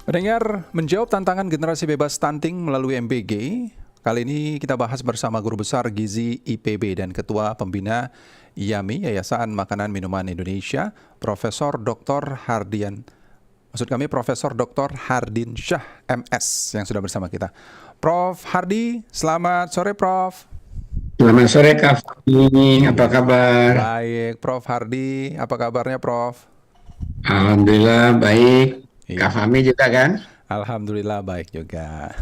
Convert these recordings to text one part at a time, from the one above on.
Pendengar, menjawab tantangan generasi bebas stunting melalui MBG. Kali ini kita bahas bersama Guru Besar Gizi IPB dan Ketua Pembina YAMI, Yayasan Makanan Minuman Indonesia, Profesor Dr. Profesor Dr. Hardin Syah MS yang sudah bersama kita. Prof. Hardi, selamat sore Prof. Selamat sore Kak Fahmi, apa kabar? Baik, Prof. Hardi, apa kabarnya Prof? Alhamdulillah baik. Kak Iya, Fahmi juga kan? Alhamdulillah baik juga.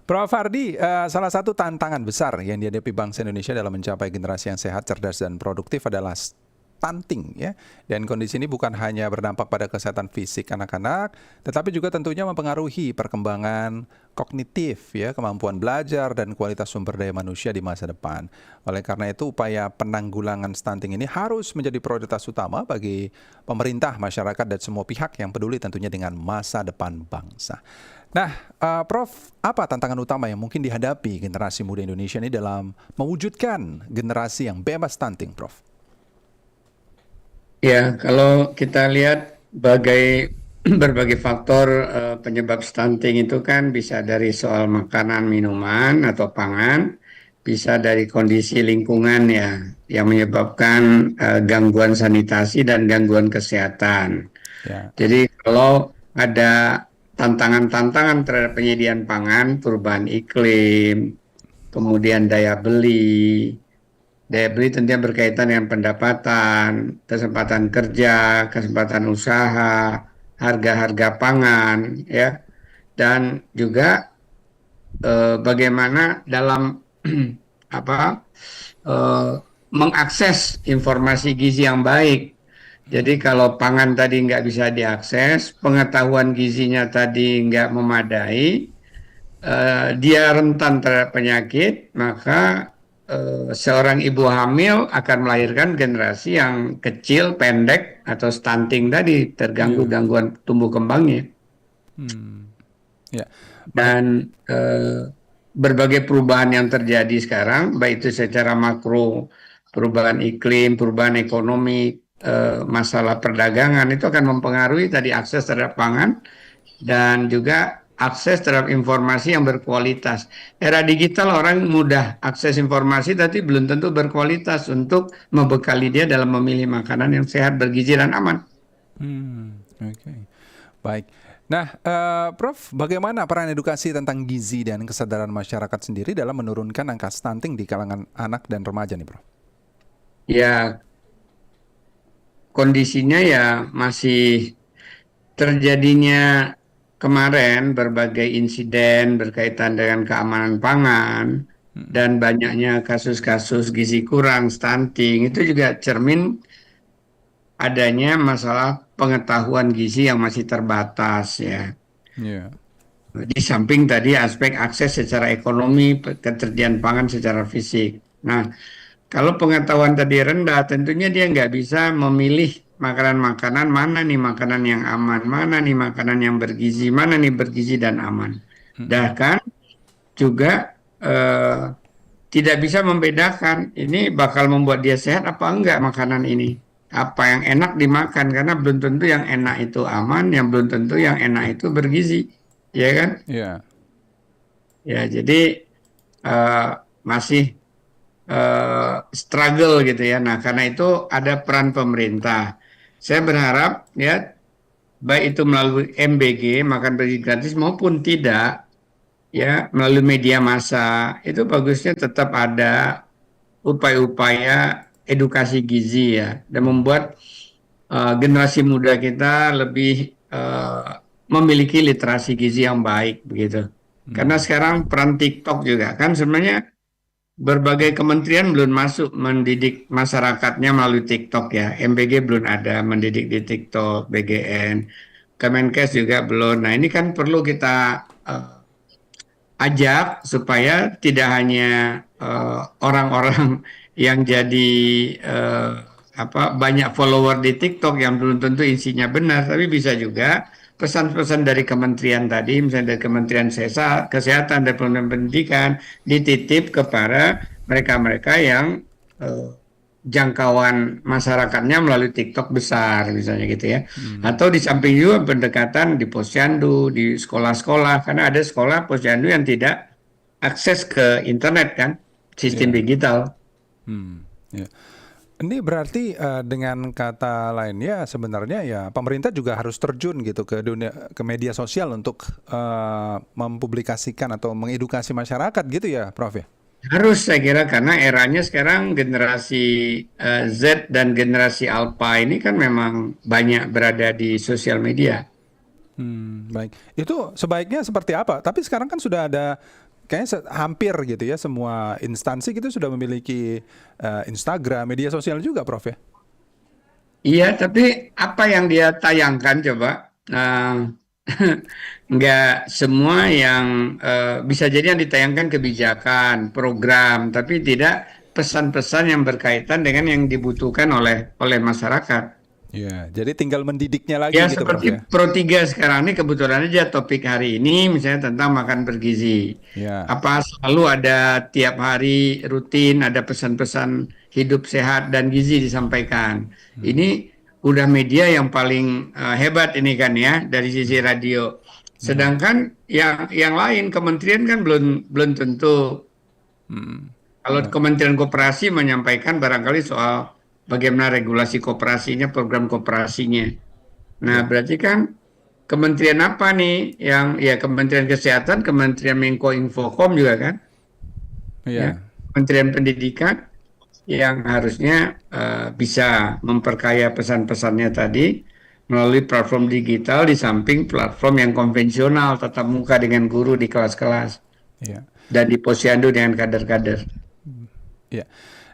Prof. Hardi, salah satu tantangan besar yang dihadapi bangsa Indonesia dalam mencapai generasi yang sehat, cerdas, dan produktif adalah stunting, ya. Dan kondisi ini bukan hanya berdampak pada kesehatan fisik anak-anak, tetapi juga tentunya mempengaruhi perkembangan kognitif, ya, kemampuan belajar, dan kualitas sumber daya manusia di masa depan. Oleh karena itu, upaya penanggulangan stunting ini harus menjadi prioritas utama bagi pemerintah, masyarakat, dan semua pihak yang peduli tentunya dengan masa depan bangsa. Nah, Prof, apa tantangan utama yang mungkin dihadapi generasi muda Indonesia ini dalam mewujudkan generasi yang bebas stunting, Prof? Ya, kalau kita lihat berbagai faktor penyebab stunting itu kan bisa dari soal makanan, minuman, atau pangan, bisa dari kondisi lingkungan ya, yang menyebabkan gangguan sanitasi dan gangguan kesehatan. Ya, Jadi kalau ada tantangan-tantangan terhadap penyediaan pangan, perubahan iklim, kemudian daya beli tentunya berkaitan dengan pendapatan, kesempatan kerja, kesempatan usaha, harga-harga pangan, ya, dan juga bagaimana dalam apa eh, mengakses informasi gizi yang baik. Jadi kalau pangan tadi nggak bisa diakses, pengetahuan gizinya tadi nggak memadai, dia rentan terhadap penyakit, maka seorang ibu hamil akan melahirkan generasi yang kecil, pendek, atau stunting tadi, terganggu ya, gangguan tumbuh kembangnya. ya, baik, Dan berbagai perubahan yang terjadi sekarang, baik itu secara makro, perubahan iklim, perubahan ekonomi, masalah perdagangan, itu akan mempengaruhi tadi akses terhadap pangan, dan juga akses terhadap informasi yang berkualitas. Era digital orang mudah akses informasi tapi belum tentu berkualitas untuk membekali dia dalam memilih makanan yang sehat, bergizi, dan aman. oke, baik. Nah, Prof, bagaimana peran edukasi tentang gizi dan kesadaran masyarakat sendiri dalam menurunkan angka stunting di kalangan anak dan remaja nih, Prof? Ya, kondisinya ya masih terjadinya kemarin berbagai insiden berkaitan dengan keamanan pangan dan banyaknya kasus-kasus gizi kurang, stunting, itu juga cermin adanya masalah pengetahuan gizi yang masih terbatas ya. Ya, Di samping tadi aspek akses secara ekonomi, ketersediaan pangan secara fisik. Nah, kalau pengetahuan tadi rendah, tentunya dia nggak bisa memilih makanan-makanan mana nih makanan yang aman, mana nih makanan yang bergizi, mana nih bergizi dan aman. Bahkan juga tidak bisa membedakan ini bakal membuat dia sehat apa enggak makanan ini. Apa yang enak dimakan karena belum tentu yang enak itu aman, yang belum tentu yang enak itu bergizi, ya kan? ya, Ya, jadi eh, masih struggle gitu ya. Nah, karena itu ada peran pemerintah. Saya berharap ya baik itu melalui MBG makan bagi gratis maupun tidak ya melalui media massa itu bagusnya tetap ada upaya-upaya edukasi gizi ya dan membuat generasi muda kita lebih memiliki literasi gizi yang baik begitu. Karena sekarang peran TikTok juga kan sebenarnya berbagai kementerian belum masuk mendidik masyarakatnya melalui TikTok ya. MBG belum ada mendidik di TikTok, BGN, Kemenkes juga belum. Nah ini kan perlu kita ajak supaya tidak hanya orang-orang yang jadi eh, banyak follower di TikTok yang belum tentu isinya benar, tapi bisa juga pesan-pesan dari kementerian tadi, misalnya dari Kementerian Kesehatan dan Pendidikan, dititip kepada mereka-mereka yang eh, jangkauan masyarakatnya melalui TikTok besar misalnya gitu ya. Hmm. Atau di samping juga pendekatan di posyandu, di sekolah-sekolah karena ada sekolah posyandu yang tidak akses ke internet kan, sistem Ya. digital. Hmm. Ya. Ini berarti dengan kata lain ya sebenarnya ya pemerintah juga harus terjun gitu ke dunia ke media sosial untuk mempublikasikan atau mengedukasi masyarakat gitu ya, Prof ya. Harus saya kira karena eranya sekarang generasi Z dan generasi Alpha ini kan memang banyak berada di sosial media. Baik. Itu sebaiknya seperti apa? Tapi sekarang kan sudah ada kayaknya hampir gitu ya semua instansi gitu sudah memiliki Instagram, media sosial juga, Prof ya. Iya, tapi apa yang dia tayangkan coba? Nah, nggak semua yang bisa jadi yang ditayangkan kebijakan, program, tapi tidak pesan-pesan yang berkaitan dengan yang dibutuhkan oleh masyarakat. Ya, jadi tinggal mendidiknya Ya lagi gitu, Prof seperti ya. Pro 3 sekarang ini kebetulan aja topik hari ini misalnya tentang makan bergizi. Ya. Apa selalu ada tiap hari rutin ada pesan-pesan hidup sehat dan gizi disampaikan. Ini udah media yang paling hebat ini kan ya dari sisi radio. Ya. Sedangkan yang lain kementerian kan belum belum tentu. Hmm. Kalau Ya. Kementerian Koperasi menyampaikan barangkali soal bagaimana regulasi koperasinya, program koperasinya. Nah, Ya. berarti kan kementerian apa nih yang ya Kementerian Kesehatan, Kementerian Menko Infokom juga kan, ya, Ya. Kementerian Pendidikan yang harusnya bisa memperkaya pesan-pesannya tadi melalui platform digital di samping platform yang konvensional tatap muka dengan guru di kelas-kelas Ya. dan di posyandu dengan kader-kader. Ya.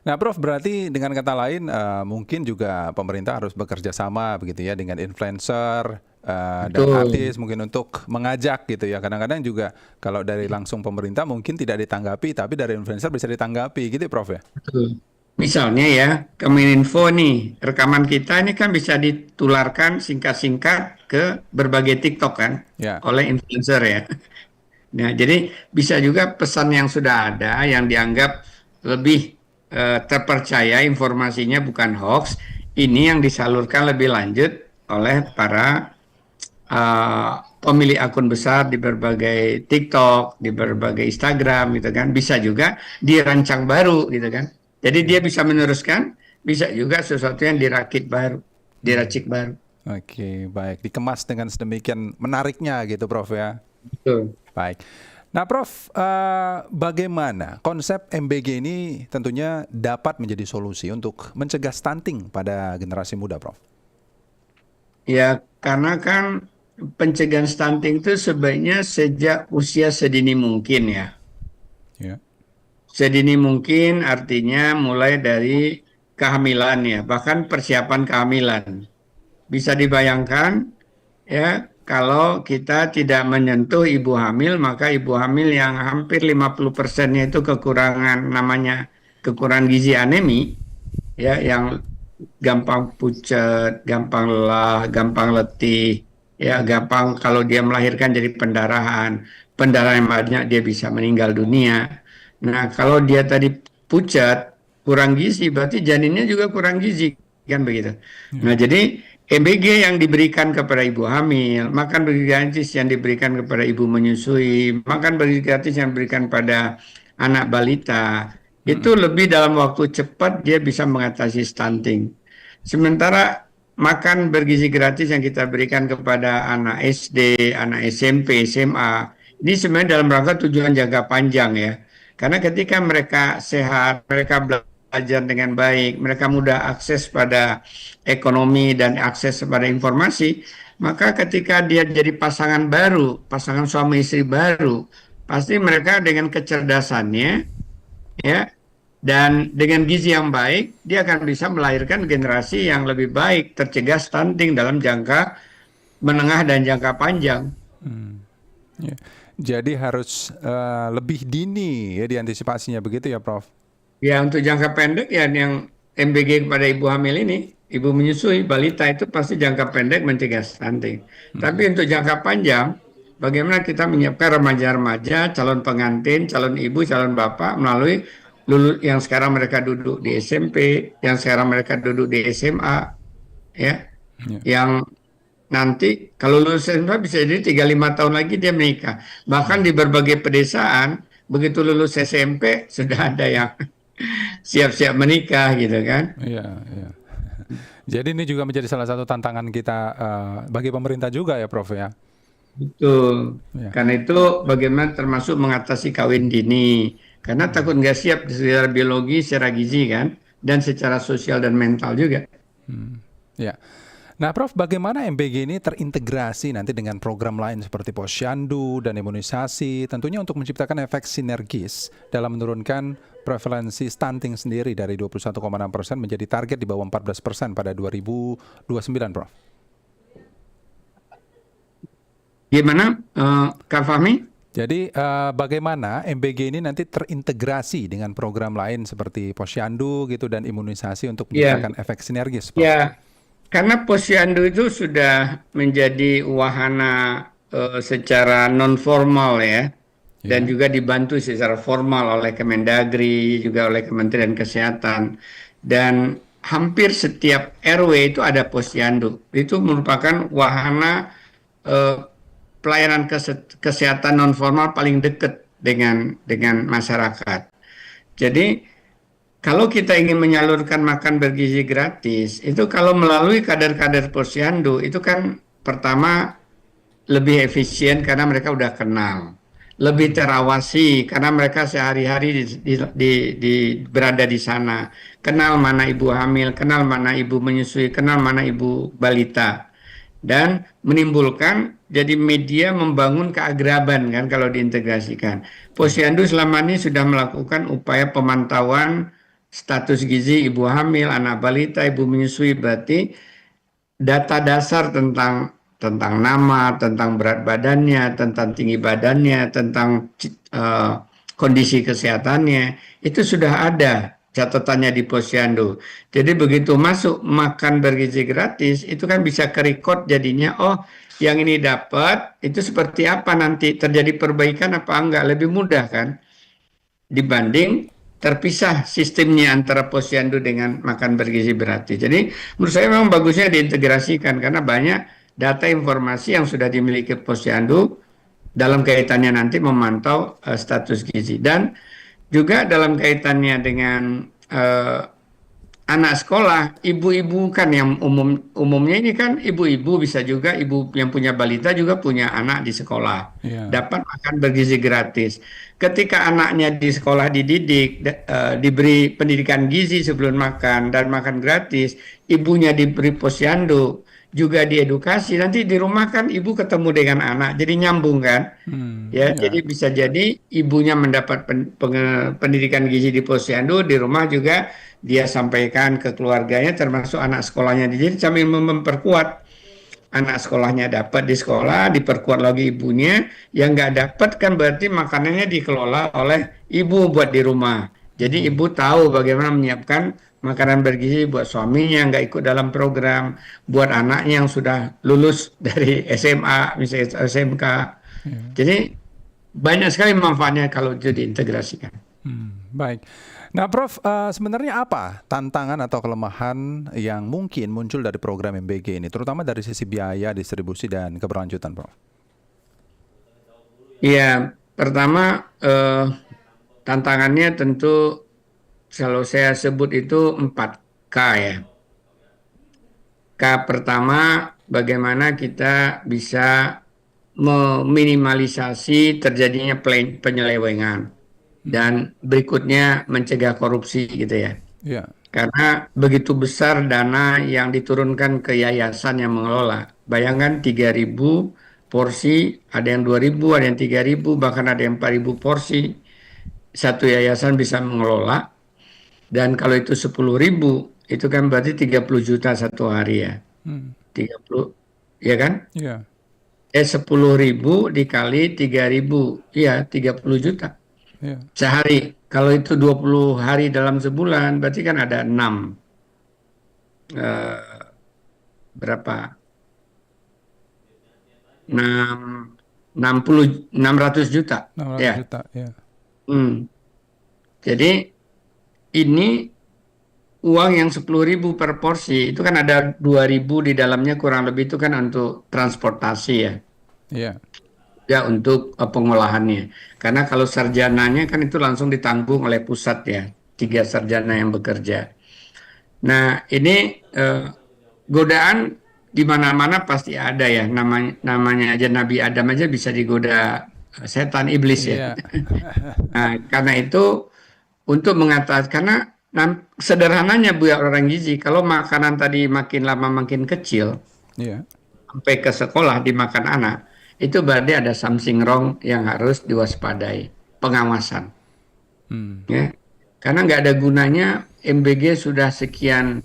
Nah, Prof, berarti dengan kata lain mungkin juga pemerintah harus bekerja sama begitu ya dengan influencer dan Betul. artis mungkin untuk mengajak gitu ya. Kadang-kadang juga kalau dari langsung pemerintah mungkin tidak ditanggapi, tapi dari influencer bisa ditanggapi gitu, ya, Prof ya. Betul. Misalnya ya, Kemeninfo nih, rekaman kita ini kan bisa ditularkan singkat-singkat ke berbagai TikTok kan, Ya. oleh influencer ya. Nah, jadi bisa juga pesan yang sudah ada, yang dianggap lebih terpercaya informasinya bukan hoax, ini yang disalurkan lebih lanjut oleh para eh, pemilik akun besar di berbagai TikTok, di berbagai Instagram gitu kan, bisa juga dirancang baru gitu kan. Jadi dia Ya. bisa meneruskan, bisa juga sesuatu yang dirakit baru, diracik baru. Oke, baik. Dikemas dengan sedemikian menariknya gitu, Prof ya. Betul. Baik. Nah, Prof, bagaimana konsep MBG ini tentunya dapat menjadi solusi untuk mencegah stunting pada generasi muda, Prof? Ya, karena kan pencegahan stunting itu sebaiknya sejak usia sedini mungkin ya. Ya. Sedini mungkin artinya mulai dari kehamilan ya, bahkan persiapan kehamilan. Bisa dibayangkan ya, kalau kita tidak menyentuh ibu hamil, maka ibu hamil yang hampir 50%-nya itu kekurangan namanya kekurangan gizi anemi ya, yang gampang pucat, gampang lelah, gampang letih, ya gampang kalau dia melahirkan jadi pendarahan, pendarahan yang banyak dia bisa meninggal dunia. Nah, kalau dia tadi pucat, kurang gizi, berarti janinnya juga kurang gizi, kan begitu. Nah, Ya. jadi MBG yang diberikan kepada ibu hamil, makan bergratis yang diberikan kepada ibu menyusui, makan bergratis yang diberikan pada anak balita, itu Mm-mm. lebih dalam waktu cepat dia bisa mengatasi stunting. Sementara makan bergizi gratis yang kita berikan kepada anak SD, anak SMP, SMA, ini sebenarnya dalam rangka tujuan jangka panjang ya. Karena ketika mereka sehat, mereka belajar dengan baik, mereka mudah akses pada ekonomi dan akses pada informasi, maka ketika dia jadi pasangan baru, pasangan suami istri baru, pasti mereka dengan kecerdasannya ya dan dengan gizi yang baik dia akan bisa melahirkan generasi yang lebih baik, tercegah stunting dalam jangka menengah dan jangka panjang. Hmm. Ya. Jadi harus lebih dini ya diantisipasinya begitu ya, Prof? Ya untuk jangka pendek ya yang MBG kepada ibu hamil ini, ibu menyusui balita itu pasti jangka pendek mencegah stunting. Tapi Mm-mm. untuk jangka panjang, bagaimana kita menyiapkan remaja-remaja, calon pengantin, calon ibu, calon bapak melalui lulus yang sekarang mereka duduk di SMP, yang sekarang mereka duduk di SMA, ya, Ya. yang nanti kalau lulus SMA bisa jadi 3-5 tahun lagi dia menikah. Bahkan di berbagai pedesaan, begitu lulus SMP sudah ada yang siap-siap menikah gitu kan. Iya, iya. Jadi ini juga menjadi salah satu tantangan kita bagi pemerintah juga ya, Prof ya. Betul. Ya. Karena itu bagaimana termasuk mengatasi kawin dini. Karena takut nggak siap secara biologi, secara gizi kan, dan secara sosial dan mental juga. Ya. Nah, Prof, bagaimana MBG ini terintegrasi nanti dengan program lain seperti posyandu dan imunisasi, tentunya untuk menciptakan efek sinergis dalam menurunkan prevalensi stunting sendiri dari 21,6% menjadi target di bawah 14% pada 2029, Prof. Gimana, Kak Fahmi? Jadi bagaimana MBG ini nanti terintegrasi dengan program lain seperti posyandu gitu dan imunisasi untuk Ya, menciptakan efek sinergis, Prof. ya. Karena posyandu itu sudah menjadi wahana secara non formal ya, dan Ya. juga dibantu secara formal oleh Kemendagri, juga oleh Kementerian Kesehatan, dan hampir setiap RW itu ada posyandu. Itu merupakan wahana eh, pelayanan kesehatan non formal paling dekat dengan masyarakat. Jadi kalau kita ingin menyalurkan makan bergizi gratis, itu kalau melalui kader-kader posyandu, itu kan pertama lebih efisien karena mereka udah kenal, lebih terawasi karena mereka sehari-hari berada di sana, kenal mana ibu hamil, kenal mana ibu menyusui, kenal mana ibu balita, dan menimbulkan jadi media membangun keagraban kan kalau diintegrasikan. Posyandu selama ini sudah melakukan upaya pemantauan status gizi ibu hamil, anak balita, ibu menyusui, berarti data dasar tentang nama, tentang berat badannya, tentang tinggi badannya, tentang kondisi kesehatannya, itu sudah ada catatannya di posyandu. Jadi begitu masuk makan bergizi gratis, itu kan bisa ke-record jadinya, oh yang ini dapat, itu seperti apa nanti, terjadi perbaikan apa enggak, lebih mudah kan, dibanding terpisah sistemnya antara posyandu dengan makan bergizi gratis. Jadi menurut saya memang bagusnya diintegrasikan karena banyak data informasi yang sudah dimiliki posyandu dalam kaitannya nanti memantau status gizi, dan juga dalam kaitannya dengan eh, anak sekolah, ibu-ibu kan yang umumnya ini kan ibu-ibu, bisa juga ibu yang punya balita juga punya anak di sekolah, Ya. dapat makan bergizi gratis. Ketika anaknya di sekolah dididik, diberi pendidikan gizi sebelum makan dan makan gratis, ibunya diberi posyandu, juga diedukasi, nanti di rumah kan ibu ketemu dengan anak, jadi nyambung kan? Ya, Ya. jadi bisa jadi ibunya mendapat pendidikan gizi di posyandu, di rumah juga dia sampaikan ke keluarganya, termasuk anak sekolahnya. Jadi sambil memperkuat anak sekolahnya dapat di sekolah, diperkuat lagi ibunya. Yang nggak dapat kan berarti makanannya dikelola oleh ibu buat di rumah. Jadi ibu tahu bagaimana menyiapkan makanan bergizi buat suaminya nggak ikut dalam program, buat anaknya yang sudah lulus dari SMA, misalnya SMK. Jadi banyak sekali manfaatnya kalau itu diintegrasikan. Baik. Nah, Prof, sebenarnya apa tantangan atau kelemahan yang mungkin muncul dari program MBG ini, terutama dari sisi biaya, distribusi, dan keberlanjutan, Prof? Ya, pertama tantangannya tentu kalau saya sebut itu 4K ya. K pertama, bagaimana kita bisa meminimalisasi terjadinya penyelewengan, dan berikutnya mencegah korupsi gitu ya. Ya. Karena begitu besar dana yang diturunkan ke yayasan yang mengelola. Bayangkan 3.000 porsi, ada yang 2.000, ada yang 3.000, bahkan ada yang 4.000 porsi. Satu yayasan bisa mengelola. Dan kalau itu 10.000, itu kan berarti 30 juta satu hari ya. 30, ya kan? Ya. 10.000 dikali 3.000, iya 30 juta Ya. sehari. Kalau itu 20 hari dalam sebulan, berarti kan ada 6 enam 600 juta 600 ya. juta, ya. Hmm. Jadi ini uang yang 10.000 per porsi, itu kan ada 2.000 di dalamnya kurang lebih itu kan untuk transportasi ya. Iya. Ya untuk pengolahannya. Karena kalau sarjananya kan itu langsung ditanggung oleh pusat ya, 3 sarjana yang bekerja. Nah ini godaan di mana-mana pasti ada ya. Namanya aja Nabi Adam aja bisa digoda setan iblis ya. Iya. Nah, karena itu untuk mengatasi karena sederhananya Bu ya orang gizi, kalau makanan tadi makin lama makin kecil Iya. sampai ke sekolah dimakan anak, itu berarti ada something wrong yang harus diwaspadai, pengawasan. Hmm. Ya. Karena nggak ada gunanya MBG sudah sekian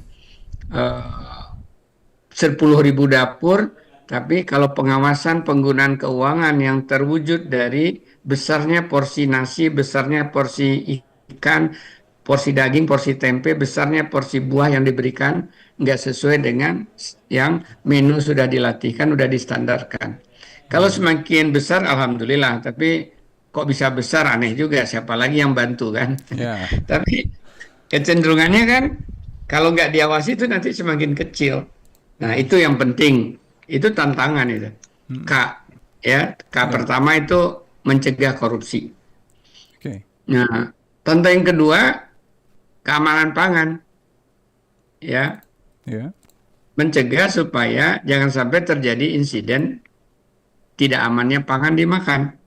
10.000 dapur, tapi kalau pengawasan penggunaan keuangan yang terwujud dari besarnya porsi nasi, besarnya porsi ikan, porsi daging, porsi tempe, besarnya porsi buah yang diberikan, nggak sesuai dengan yang menu sudah dilatihkan, sudah distandarkan. Kalau semakin besar, alhamdulillah, tapi kok bisa besar aneh juga, siapa lagi yang bantu kan? Ya. Tapi kecenderungannya kan, kalau nggak diawasi itu nanti semakin kecil. Nah, itu yang penting. Itu tantangan itu. K, ya. K Ya. pertama itu mencegah korupsi. Oke. Nah, tantangan kedua, keamanan pangan. Ya, Ya. mencegah supaya jangan sampai terjadi insiden tidak amannya pangan dimakan.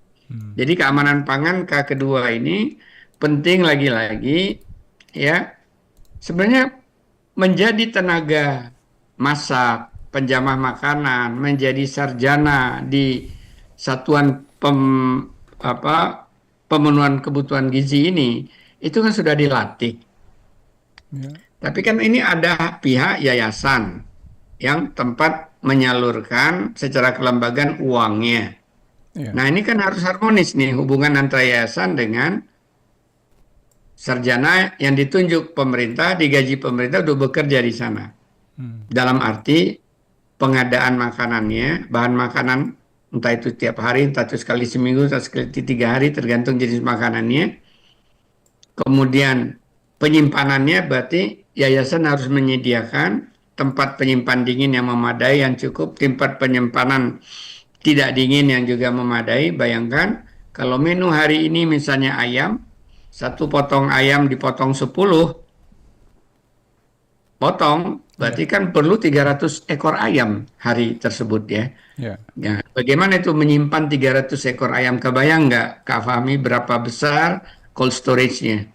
Jadi keamanan pangan K kedua ini penting lagi-lagi, ya. Sebenarnya menjadi tenaga masak, penjamah makanan, menjadi sarjana di satuan pemenuhan kebutuhan gizi ini, itu kan sudah dilatih. Ya. Tapi kan ini ada pihak yayasan yang tempat menyalurkan secara kelembagaan uangnya. Ya. Nah ini kan harus harmonis nih hubungan antara yayasan dengan sarjana yang ditunjuk pemerintah, digaji pemerintah untuk bekerja di sana. Dalam arti pengadaan makanannya, bahan makanan, entah itu tiap hari, entah itu sekali seminggu, entah sekali 3 hari, tergantung jenis makanannya. Kemudian penyimpanannya berarti yayasan harus menyediakan tempat penyimpan dingin yang memadai, yang cukup, tempat penyimpanan tidak dingin yang juga memadai. Bayangkan kalau menu hari ini misalnya ayam, satu potong ayam dipotong 10 potong, berarti kan perlu 300 ekor ayam hari tersebut ya. Ya. Ya, bagaimana itu menyimpan 300 ekor ayam? Kebayang nggak, Kak Fahmi, berapa besar cold storage-nya?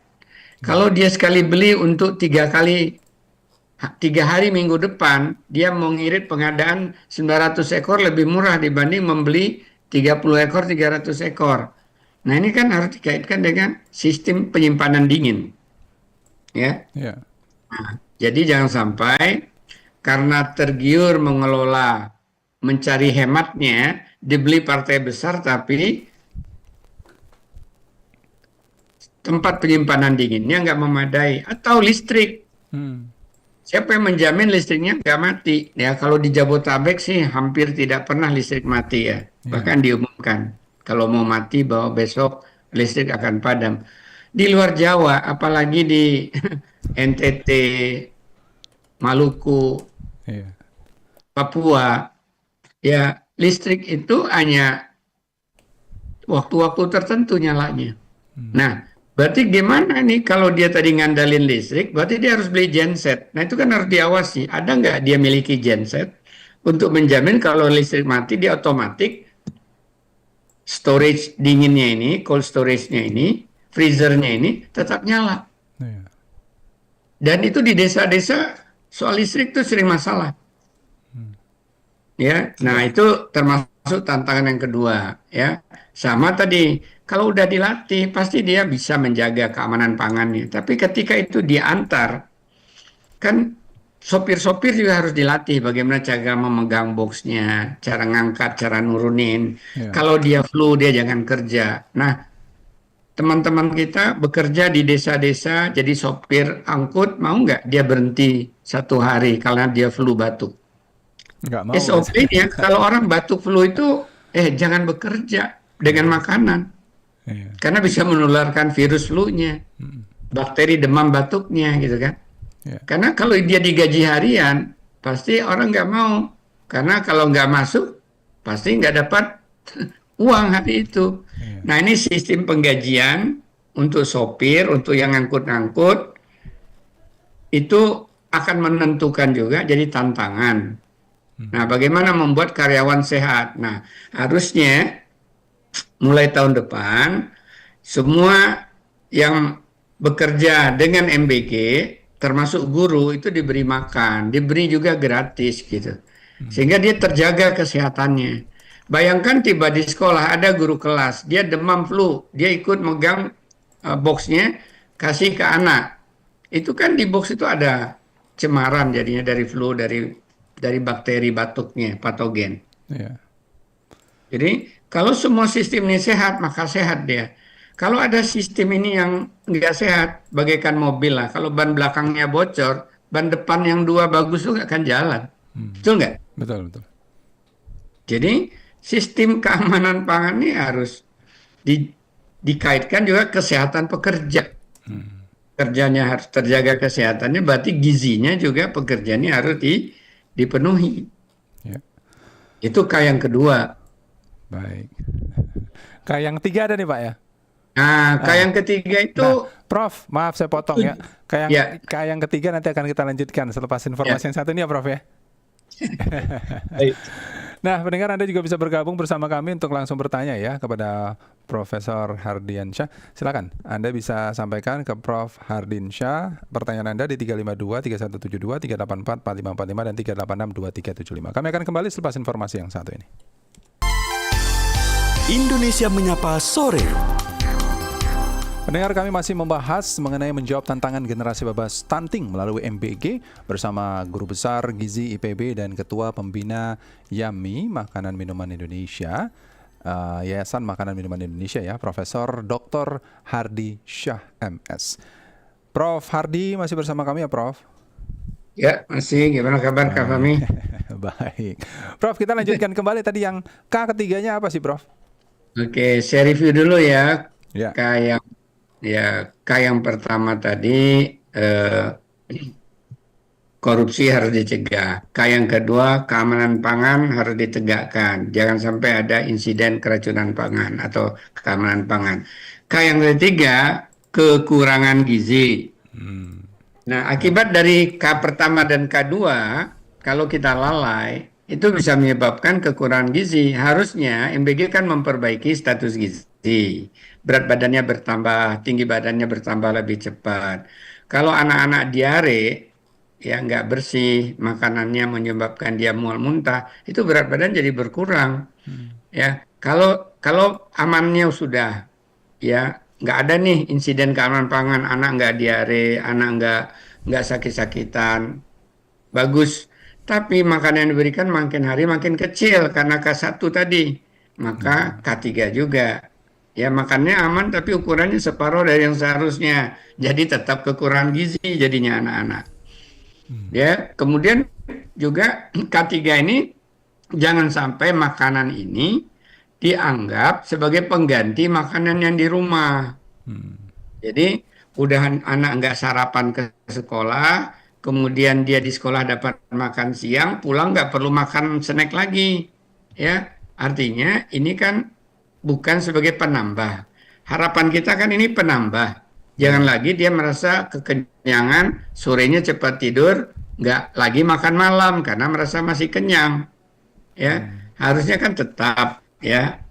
Kalau dia sekali beli untuk 3 hari minggu depan, dia mau ngirit pengadaan 900 ekor lebih murah dibanding membeli 30 ekor, 300 ekor. Nah ini kan harus dikaitkan dengan sistem penyimpanan dingin. Ya. Ya. Jadi jangan sampai karena tergiur mengelola, mencari hematnya, dibeli partai besar tapi tempat penyimpanan dinginnya nggak memadai. Atau listrik. Siapa yang menjamin listriknya nggak mati? Ya kalau di Jabotabek sih hampir tidak pernah listrik mati ya. Bahkan diumumkan kalau mau mati bahwa besok listrik akan padam. Di luar Jawa, apalagi di NTT, Maluku, Ya. Papua, ya listrik itu hanya waktu-waktu tertentu nyalanya. Nah, berarti gimana nih kalau dia tadi ngandalin listrik, berarti dia harus beli genset. Nah, itu kan harus diawasi. Ada nggak dia miliki genset untuk menjamin kalau listrik mati, dia otomatis storage dinginnya ini, cold storage-nya ini, freezer-nya ini tetap nyala. Ya. Dan itu di desa-desa soal listrik itu sering masalah. Ya, nah itu termasuk tantangan yang kedua, ya. Sama tadi, kalau udah dilatih pasti dia bisa menjaga keamanan pangannya. Tapi ketika itu diantar, kan sopir-sopir juga harus dilatih bagaimana cara memegang boxnya, cara ngangkat, cara nurunin. Ya. Kalau dia flu dia jangan kerja. Nah, teman-teman kita bekerja di desa-desa jadi sopir angkut, mau nggak dia berhenti 1 hari karena dia flu batuk? Nggak mau. SOP-nya kalau orang batuk flu itu jangan bekerja dengan makanan Ya. karena bisa menularkan virus flu-nya. bakteri demam batuknya gitu kan. Ya. Karena kalau dia digaji harian, pasti orang nggak mau. Karena kalau nggak masuk, pasti nggak dapat uang hari itu. Iya. Nah ini sistem penggajian untuk sopir, untuk yang ngangkut-ngangkut, itu akan menentukan juga jadi tantangan. Nah bagaimana membuat karyawan sehat? Nah harusnya mulai tahun depan, semua yang bekerja dengan MBG, termasuk guru, itu diberi makan, diberi juga gratis gitu. Sehingga dia terjaga kesehatannya. Bayangkan tiba di sekolah, ada guru kelas, dia demam flu, dia ikut megang boxnya, kasih ke anak. Itu kan di box itu ada cemaran jadinya dari flu, dari bakteri batuknya, patogen. Iya. Jadi kalau semua sistem ini sehat, maka sehat dia. Kalau ada sistem ini yang nggak sehat, bagaikan mobil lah. Kalau ban belakangnya bocor, ban depan yang dua bagus tuh nggak akan jalan. Betul nggak? Betul, betul. Jadi sistem keamanan pangan ini harus dikaitkan juga kesehatan pekerja. Kerjanya harus terjaga kesehatannya, berarti gizinya juga pekerjaannya harus dipenuhi. Ya. Itu K yang kedua. Baik. Kayak yang tiga ada nih Pak ya. Nah, K yang ketiga itu Nah, Prof, maaf saya potong ya. Ya. Kayak yang ketiga nanti akan kita lanjutkan selepas informasi yang satu ini ya Prof ya. Baik. Nah, pendengar Anda juga bisa bergabung bersama kami untuk langsung bertanya ya kepada Profesor Hardiansyah. Silakan, Anda bisa sampaikan ke Prof Hardiansyah pertanyaan Anda di 352 3172 384 4545 dan 386 2375. Kami akan kembali selepas informasi yang satu ini. Indonesia Menyapa Sore. Pendengar, kami masih membahas mengenai menjawab tantangan generasi bebas stunting melalui MBG bersama Guru Besar Gizi IPB dan Ketua Pembina YAMI Makanan Minuman Indonesia, Yayasan Makanan Minuman Indonesia ya, Profesor Dr. Hardi Syah MS. Prof Hardi masih bersama kami ya Prof? Ya, masih. Gimana kabar Kak Fahmi? Baik. Prof, kita lanjutkan kembali tadi yang K ketiganya apa sih Prof? Oke, saya review dulu ya. Ya. K yang pertama tadi korupsi harus dicegah. K yang kedua, keamanan pangan harus ditegakkan. Jangan sampai ada insiden keracunan pangan atau keamanan pangan. K yang ketiga, kekurangan gizi. Nah, akibat dari K pertama dan K2, kalau kita lalai, itu bisa menyebabkan kekurangan gizi. Harusnya MBG kan memperbaiki status gizi. Berat badannya bertambah, tinggi badannya bertambah lebih cepat. Kalau anak-anak diare, ya nggak bersih, makanannya menyebabkan dia mual muntah, itu berat badan jadi berkurang. Ya, kalau amannya sudah, ya nggak ada nih insiden keamanan pangan, anak nggak diare, anak nggak sakit-sakitan, bagus. Tapi makanan yang diberikan makin hari makin kecil karena K1 tadi, maka K3 juga. Ya makannya aman tapi ukurannya separuh dari yang seharusnya. Jadi tetap kekurangan gizi jadinya anak-anak. Ya, kemudian juga K3 ini jangan sampai makanan ini dianggap sebagai pengganti makanan yang di rumah. Jadi udah anak nggak sarapan ke sekolah, kemudian dia di sekolah dapat makan siang, pulang nggak perlu makan snack lagi. Ya, artinya ini kan bukan sebagai penambah. Harapan kita kan ini penambah. Jangan lagi dia merasa kekenyangan, sorenya cepat tidur, nggak lagi makan malam karena merasa masih kenyang. Ya, harusnya kan tetap ya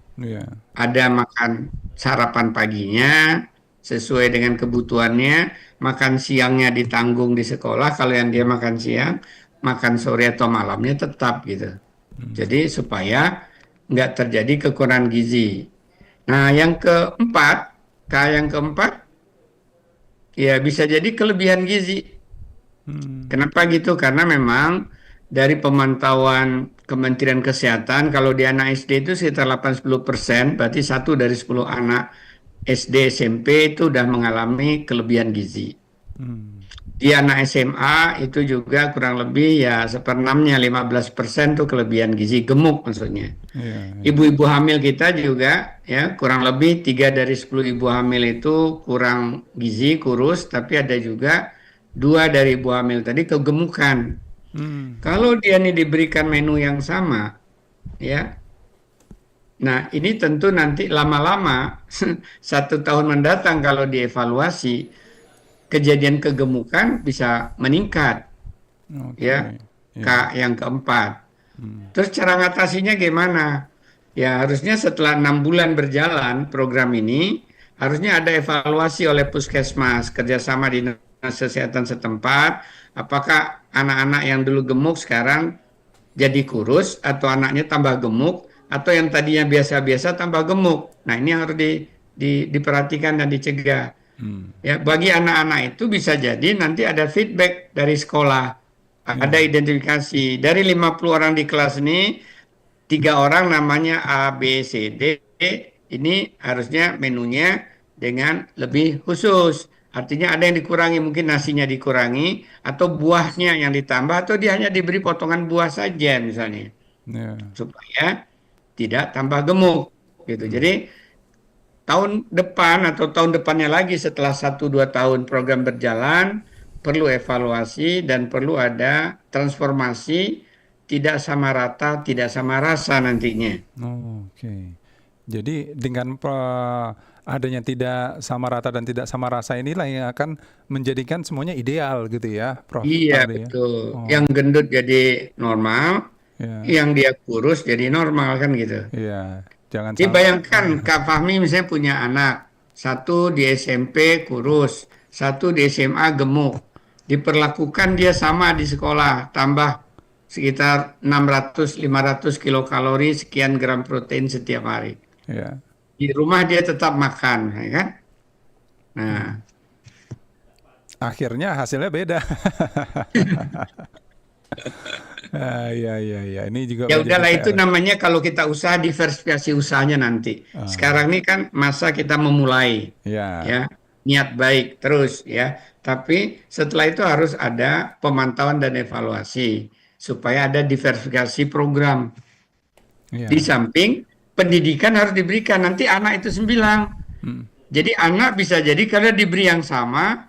ada makan sarapan paginya sesuai dengan kebutuhannya, makan siangnya ditanggung di sekolah. Kalau yang dia makan siang, makan sore atau malamnya tetap gitu. Jadi supaya nggak terjadi kekurangan gizi. Nah, yang keempat, K yang keempat, ya bisa jadi kelebihan gizi. Kenapa gitu? Karena memang dari pemantauan Kementerian Kesehatan, kalau di anak SD itu sekitar 80%, berarti 1 dari 10 anak SD SMP itu sudah mengalami kelebihan gizi. di anak SMA itu juga kurang lebih ya 1/6-nya 15% tuh kelebihan gizi gemuk maksudnya. Iya, iya. Ibu-ibu hamil kita juga ya kurang lebih 3 dari 10 ibu hamil itu kurang gizi, kurus, tapi ada juga 2 dari ibu hamil tadi kegemukan. Hmm. Kalau dia nih diberikan menu yang sama, ya, nah ini tentu nanti lama-lama 1 tahun mendatang kalau dievaluasi kejadian kegemukan bisa meningkat, Oke. ya. Iya. Yang keempat. Hmm. Terus cara ngatasinya gimana? Ya harusnya setelah 6 bulan berjalan program ini, harusnya ada evaluasi oleh puskesmas kerjasama dinas kesehatan setempat. Apakah anak-anak yang dulu gemuk sekarang jadi kurus, atau anaknya tambah gemuk, atau yang tadinya biasa-biasa tambah gemuk. Nah ini yang harus diperhatikan dan dicegah. Hmm. Ya, bagi anak-anak itu bisa jadi nanti ada feedback dari sekolah, ada Iya. identifikasi dari 50 orang di kelas ini, 3 orang namanya A, B, C, D. Ini harusnya menunya dengan lebih khusus. Artinya ada yang dikurangi, mungkin nasinya dikurangi, atau buahnya yang ditambah, atau dia hanya diberi potongan buah saja misalnya, Iya. supaya tidak tambah gemuk. Gitu. Hmm. Jadi tahun depan atau tahun depannya lagi setelah 1-2 tahun program berjalan, perlu evaluasi dan perlu ada transformasi, tidak sama rata, tidak sama rasa nantinya. Oh, oke. Jadi dengan adanya tidak sama rata dan tidak sama rasa inilah yang akan menjadikan semuanya ideal gitu ya, Prof. Iya, Hardy ya. betul. Oh, Yang gendut jadi normal, ya, yang dia kurus jadi normal kan gitu. iya. Jangan Jadi sampai. bayangkan Kak Fahmi misalnya punya anak, satu di SMP kurus, satu di SMA gemuk. Diperlakukan dia sama di sekolah, tambah sekitar 600-500 kilokalori, sekian gram protein setiap hari. Ya. Di rumah dia tetap makan, ya kan? Nah, Akhirnya hasilnya beda. Iya, iya, iya. Ini juga ya menjadi udahlah itu PR. namanya kalau kita usaha diversifikasi usahanya nanti. Ah, Sekarang ini kan masa kita memulai, ya, ya, niat baik terus ya. Tapi setelah itu harus ada pemantauan dan evaluasi supaya ada diversifikasi program. Di ya. samping pendidikan harus diberikan. Nanti anak itu sembilan. Hmm, Jadi anak bisa jadi kalau diberi yang sama,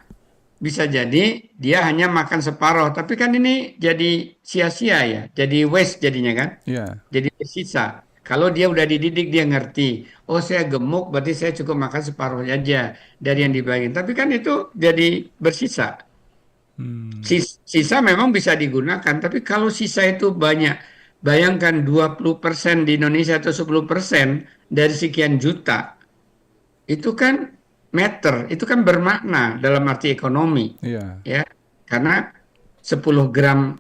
bisa jadi dia hanya makan separuh. Tapi kan ini jadi sia-sia ya, jadi waste jadinya kan. ya. Jadi tersisa. Kalau dia udah dididik, dia ngerti. Oh, saya gemuk, berarti saya cukup makan separuh aja dari yang dibagiin. Tapi kan itu jadi bersisa. Hmm, Sisa memang bisa digunakan, tapi kalau sisa itu banyak, bayangkan 20% di Indonesia atau 10% dari sekian juta, itu kan meter, itu kan bermakna dalam arti ekonomi, iya. ya. Karena 10 gram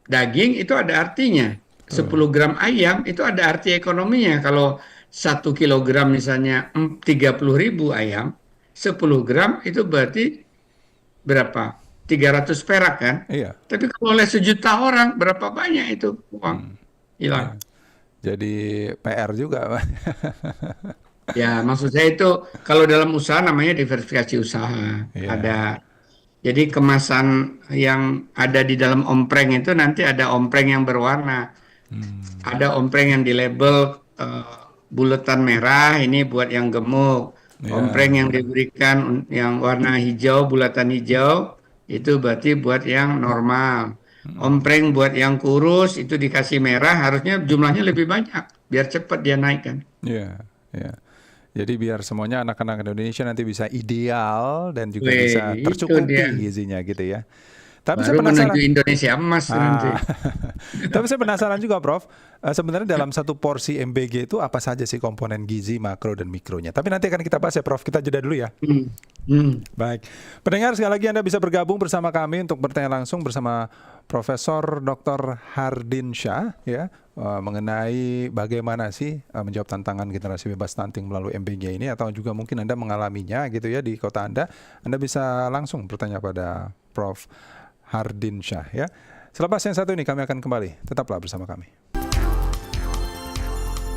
daging itu ada artinya. Betul. 10 gram ayam itu ada arti ekonominya. Kalau 1 kilogram misalnya 30.000 ayam, 10 gram itu berarti berapa? 300 perak kan? Iya. Tapi kalau oleh sejuta orang, berapa banyak itu uang Hmm, hilang? iya. Jadi PR juga, Pak. Ya, maksud saya itu kalau dalam usaha namanya diversifikasi usaha. Iya. Ada. Jadi kemasan yang ada di dalam ompreng itu nanti ada ompreng yang berwarna. Hmm, Ada ompreng yang di label buletan merah, ini buat yang gemuk. iya. Ompreng yang diberikan yang warna hijau, bulatan hijau, itu berarti buat yang normal. Hmm, Ompreng buat yang kurus, itu dikasih merah, harusnya jumlahnya lebih banyak, biar cepat dia naikkan. iya. Iya. Jadi biar semuanya anak-anak Indonesia nanti bisa ideal dan juga bisa Weh, itu dia. tercukupi gizinya gitu ya. Tapi saya Baru menuju penasaran. Indonesia emas nanti. Ah, tapi saya penasaran juga, Prof. Sebenarnya dalam satu porsi MBG itu apa saja sih komponen gizi, makro dan mikronya? Tapi nanti akan kita bahas ya, Prof. Kita jeda dulu ya. Hmm. Hmm. Baik. Pendengar sekali lagi Anda bisa bergabung bersama kami untuk bertanya langsung bersama Profesor Dr. Hardinsyah ya mengenai bagaimana sih menjawab tantangan generasi bebas stunting melalui MBG ini, atau juga mungkin Anda mengalaminya gitu ya di kota Anda. Anda bisa langsung bertanya pada Prof. Hardinsyah ya. Selepas yang satu ini kami akan kembali. Tetaplah bersama kami.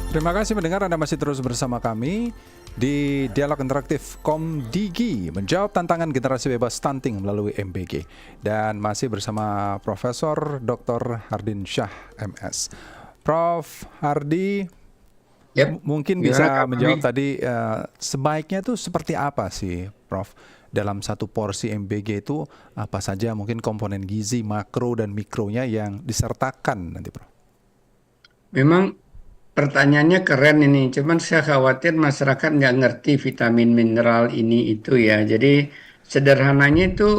Terima kasih mendengar, Anda masih terus bersama kami di Dialog Interaktif Komdigi, menjawab tantangan generasi bebas stunting melalui MBG. Dan masih bersama Profesor Dr. Hardin Shah, MS. Prof. Hardi, Yep. mungkin Gimana, bisa Kak menjawab Fahmi? tadi, sebaiknya itu seperti apa sih, Prof? Dalam satu porsi MBG itu apa saja mungkin komponen gizi, makro dan mikronya yang disertakan nanti, Prof? Memang pertanyaannya keren ini, cuman saya khawatir masyarakat nggak ngerti vitamin mineral ini itu ya. Jadi sederhananya itu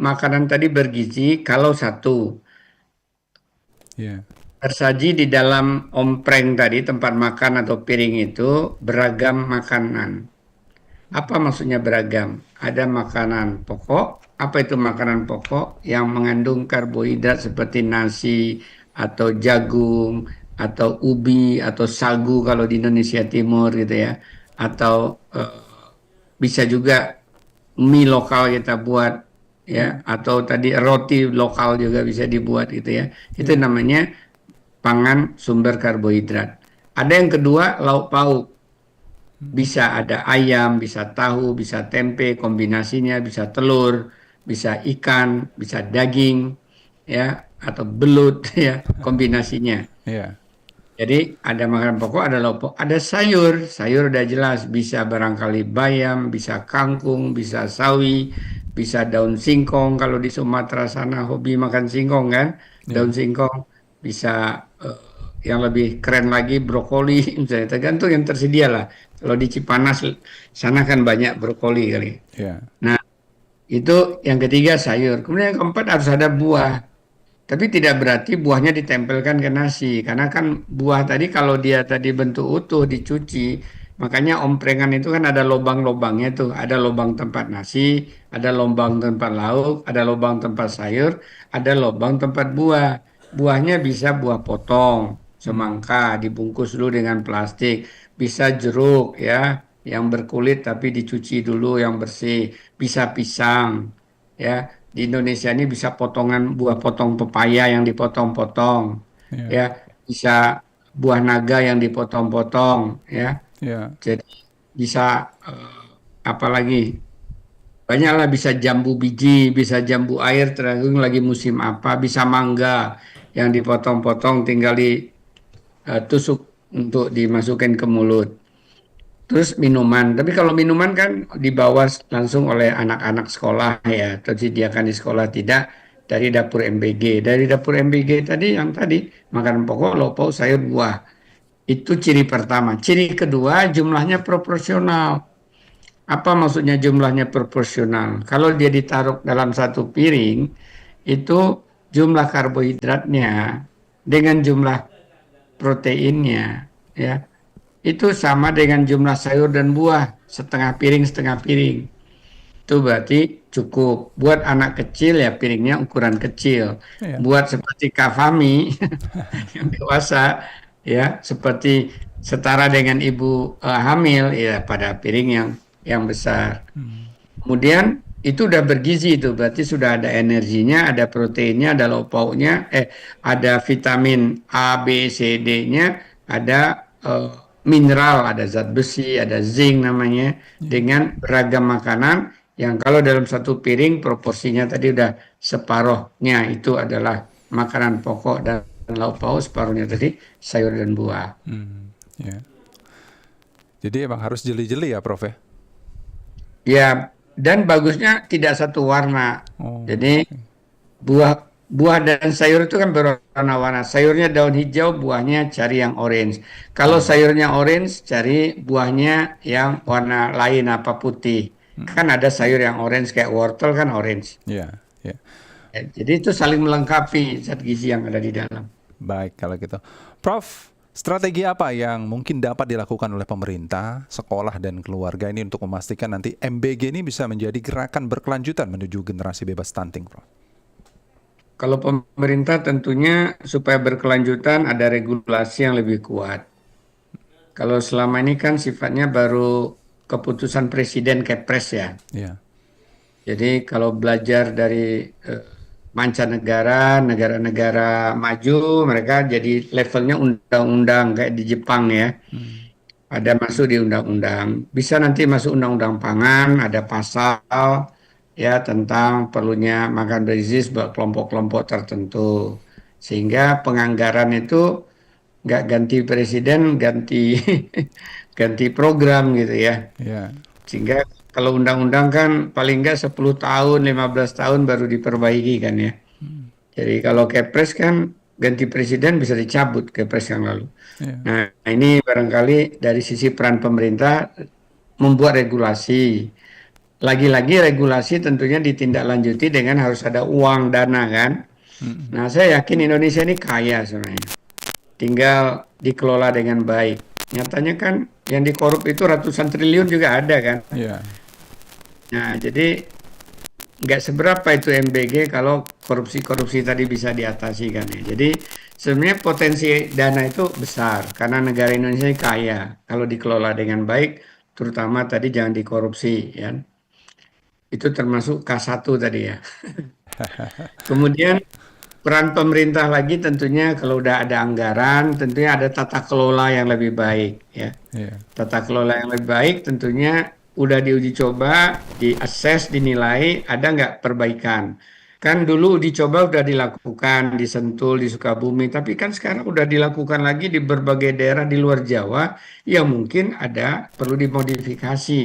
makanan tadi bergizi kalau satu Ya. tersaji di dalam ompreng tadi tempat makan atau piring itu beragam makanan. Apa maksudnya beragam? Ada makanan pokok. Apa itu makanan pokok? Yang mengandung karbohidrat seperti nasi atau jagung atau ubi atau sagu kalau di Indonesia Timur gitu ya. Atau bisa juga mie lokal kita buat ya. Atau tadi roti lokal juga bisa dibuat gitu ya. Itu Ya. namanya pangan sumber karbohidrat. Ada yang kedua lauk pauk. Bisa ada ayam, bisa tahu, bisa tempe, kombinasinya bisa telur, bisa ikan, bisa daging, ya, atau belut, ya, kombinasinya. Ya. Jadi ada makanan pokok, ada lauk pauk, ada sayur. Sayur udah jelas bisa barangkali bayam, bisa kangkung, bisa sawi, bisa daun singkong. Kalau di Sumatera sana hobi makan singkong kan, daun Ya. singkong bisa yang lebih keren lagi brokoli, misalnya tergantung yang tersedia lah. Kalau di Cipanas sana kan banyak brokoli kali. Ya. Nah, itu yang ketiga sayur. Kemudian yang keempat harus ada buah. Tapi tidak berarti buahnya ditempelkan ke nasi, karena kan buah tadi kalau dia tadi bentuk utuh dicuci, makanya omprengan itu kan ada lubang-lubangnya tuh, ada lubang tempat nasi, ada lubang tempat lauk, ada lubang tempat sayur, ada lubang tempat buah. Buahnya bisa buah potong, Hmm. semangka dibungkus dulu dengan plastik, bisa jeruk ya, yang berkulit tapi dicuci dulu yang bersih, bisa pisang ya. Di Indonesia ini bisa potongan buah potong pepaya yang dipotong-potong, Ya. ya, bisa buah naga yang dipotong-potong, ya. Ya. Jadi bisa apa lagi? Banyaklah bisa jambu biji, bisa jambu air tergantung lagi musim apa, bisa mangga yang dipotong-potong tinggal ditusuk untuk dimasukkan ke mulut. Terus minuman, tapi kalau minuman kan dibawa langsung oleh anak-anak sekolah ya, tersediakan di sekolah tidak dari dapur MBG. Dari dapur MBG tadi yang tadi makanan pokok, lauk pauk, sayur, buah. Itu ciri pertama. Ciri kedua jumlahnya proporsional. Apa maksudnya jumlahnya proporsional? Kalau dia ditaruh dalam satu piring, itu jumlah karbohidratnya dengan jumlah proteinnya ya itu sama dengan jumlah sayur dan buah, setengah piring. Itu berarti cukup. Buat anak kecil ya piringnya ukuran kecil. Ya. Buat seperti Kak Fahmi yang dewasa ya seperti setara dengan ibu hamil ya pada piring yang besar. Hmm. Kemudian itu udah bergizi itu berarti sudah ada energinya, ada proteinnya, ada lauk pauknya, ada vitamin A, B, C, D-nya, ada mineral, ada zat besi, ada zinc namanya, Ya. dengan beragam makanan yang kalau dalam satu piring proporsinya tadi udah separohnya itu adalah makanan pokok dan lauk pauk, separuhnya tadi sayur dan buah. Hmm. Ya. Jadi emang harus jeli-jeli ya, Prof ya? Ya, dan bagusnya tidak satu warna. Oh. Jadi buah buah dan sayur itu kan berwarna-warna. Sayurnya daun hijau, buahnya cari yang orange. Kalau Ya. sayurnya orange, cari buahnya yang warna lain apa putih. Kan ada sayur yang orange kayak wortel kan orange. Ya. Ya. Ya, jadi itu saling melengkapi zat gizi yang ada di dalam. Baik kalau gitu. Prof, strategi apa yang mungkin dapat dilakukan oleh pemerintah, sekolah dan keluarga ini untuk memastikan nanti MBG ini bisa menjadi gerakan berkelanjutan menuju generasi bebas stunting, Prof? Kalau pemerintah tentunya supaya berkelanjutan ada regulasi yang lebih kuat. Kalau selama ini kan sifatnya baru keputusan presiden Kepres ya. Ya. Jadi kalau belajar dari mancanegara, negara-negara maju, mereka jadi levelnya undang-undang kayak di Jepang ya. Ada masuk di undang-undang. Bisa nanti masuk undang-undang pangan, ada pasal ya tentang perlunya makan bergizi buat kelompok-kelompok tertentu. Sehingga penganggaran itu nggak ganti presiden, ganti ganti program gitu ya. Ya, Sehingga kalau undang-undang kan paling nggak 10 tahun, 15 tahun baru diperbaiki kan ya. Jadi kalau Kepres kan ganti presiden bisa dicabut Kepres yang lalu. ya, Nah, ini barangkali dari sisi peran pemerintah membuat regulasi. Lagi-lagi regulasi tentunya ditindaklanjuti dengan harus ada uang dana kan. Nah, saya yakin Indonesia ini kaya sebenarnya. Tinggal dikelola dengan baik. Nyatanya kan yang dikorup itu ratusan triliun juga ada kan. ya, Nah, jadi nggak seberapa itu MBG kalau korupsi-korupsi tadi bisa diatasi kan ya. Jadi sebenarnya potensi dana itu besar karena negara Indonesia ini kaya kalau dikelola dengan baik, terutama tadi jangan dikorupsi ya. Itu termasuk K1 tadi ya. Kemudian peran pemerintah lagi tentunya kalau udah ada anggaran, tentunya ada tata kelola yang lebih baik ya. ya, Tata kelola yang lebih baik tentunya udah diuji coba, diakses, dinilai, ada nggak perbaikan. Kan dulu uji coba udah dilakukan di Sentul, di Sukabumi, tapi kan sekarang udah dilakukan lagi di berbagai daerah di luar Jawa yang mungkin ada perlu dimodifikasi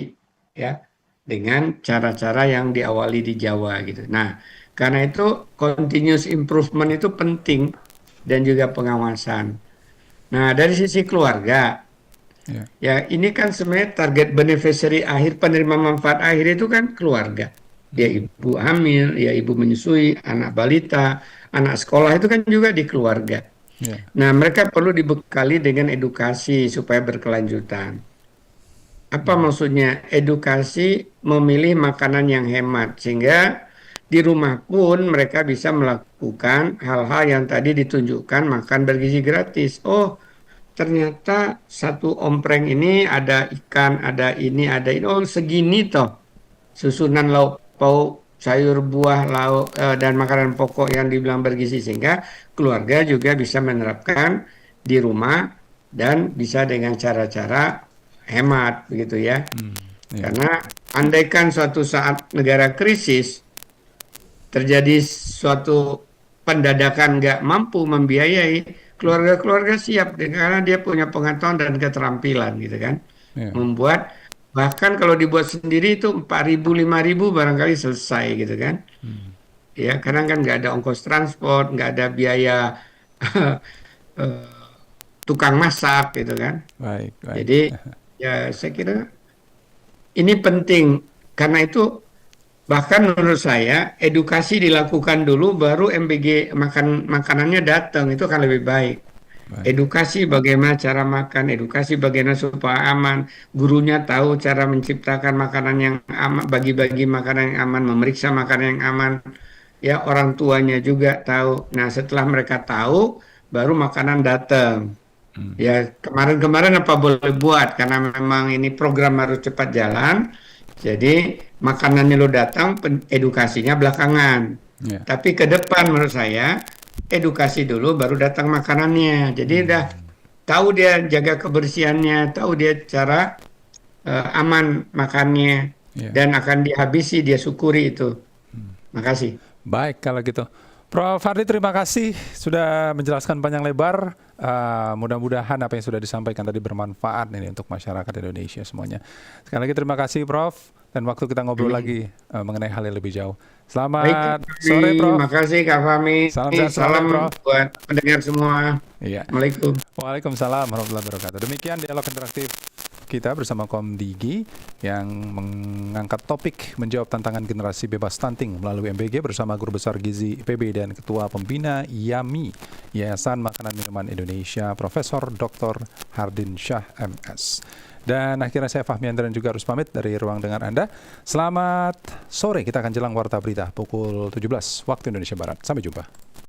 ya dengan cara-cara yang diawali di Jawa gitu. Nah, karena itu continuous improvement itu penting dan juga pengawasan. Nah, dari sisi keluarga, ya, ya, ini kan sebenarnya target beneficiary akhir penerima manfaat akhir itu kan keluarga. Ya ibu hamil, ya ibu menyusui, anak balita, anak sekolah itu kan juga di keluarga. ya, Nah, mereka perlu dibekali dengan edukasi supaya berkelanjutan. Apa maksudnya? Edukasi memilih makanan yang hemat sehingga di rumah pun mereka bisa melakukan hal-hal yang tadi ditunjukkan makan bergizi gratis. Oh, ternyata satu ompreng ini ada ikan, ada ini, ada ini. Oh, segini toh susunan lauk pauk, sayur, buah, lauk dan makanan pokok yang dibilang bergizi sehingga keluarga juga bisa menerapkan di rumah dan bisa dengan cara-cara hemat begitu ya. ya, Karena andaikan suatu saat negara krisis terjadi suatu pendadakan nggak mampu membiayai, keluarga-keluarga siap karena dia punya pengetahuan dan keterampilan gitu kan. ya. Membuat bahkan kalau dibuat sendiri itu 4.000 5.000 barangkali selesai gitu kan. Ya, karena kan nggak ada ongkos transport, nggak ada biaya eh, tukang masak gitu kan. Baik, baik. Jadi ya saya kira ini penting karena itu bahkan menurut saya edukasi dilakukan dulu baru MBG makanannya datang itu akan lebih baik. Baik. Edukasi bagaimana cara makan, edukasi bagaimana supaya aman, gurunya tahu cara menciptakan makanan yang aman, bagi-bagi makanan yang aman, memeriksa makanan yang aman, ya orang tuanya juga tahu. Nah setelah mereka tahu, baru makanan datang. Ya kemarin-kemarin apa boleh buat karena memang ini program harus cepat jalan. Jadi makanannya lo datang, edukasinya belakangan. Ya, Tapi ke depan menurut saya edukasi dulu baru datang makanannya. Jadi udah tahu dia jaga kebersihannya, tahu dia cara aman makannya ya. dan akan dihabisi dia syukuri itu. Makasih. Baik kalau gitu. Prof. Hardy terima kasih sudah menjelaskan panjang lebar. Mudah-mudahan apa yang sudah disampaikan tadi bermanfaat ini untuk masyarakat Indonesia semuanya. Sekali lagi terima kasih Prof. Dan waktu kita ngobrol lagi mengenai hal yang lebih jauh. Selamat Baik, sore Prof. terima kasih Kak Fahmi. Salam sehat selalu, Salam Prof. buat pendengar semua. Iya. Assalamualaikum. Waalaikumsalam warahmatullahi wabarakatuh. Demikian dialog interaktif kita bersama Komdigi yang mengangkat topik menjawab tantangan generasi bebas stunting melalui MBG bersama Guru Besar Gizi IPB dan Ketua Pembina YAMI Yayasan Makanan Minuman Indonesia Profesor Dr. Hardin Syah MS. Dan akhirnya saya Fahmi Andrian juga harus pamit dari ruang dengar Anda. Selamat sore, kita akan jelang warta berita pukul 17 waktu Indonesia Barat. Sampai jumpa.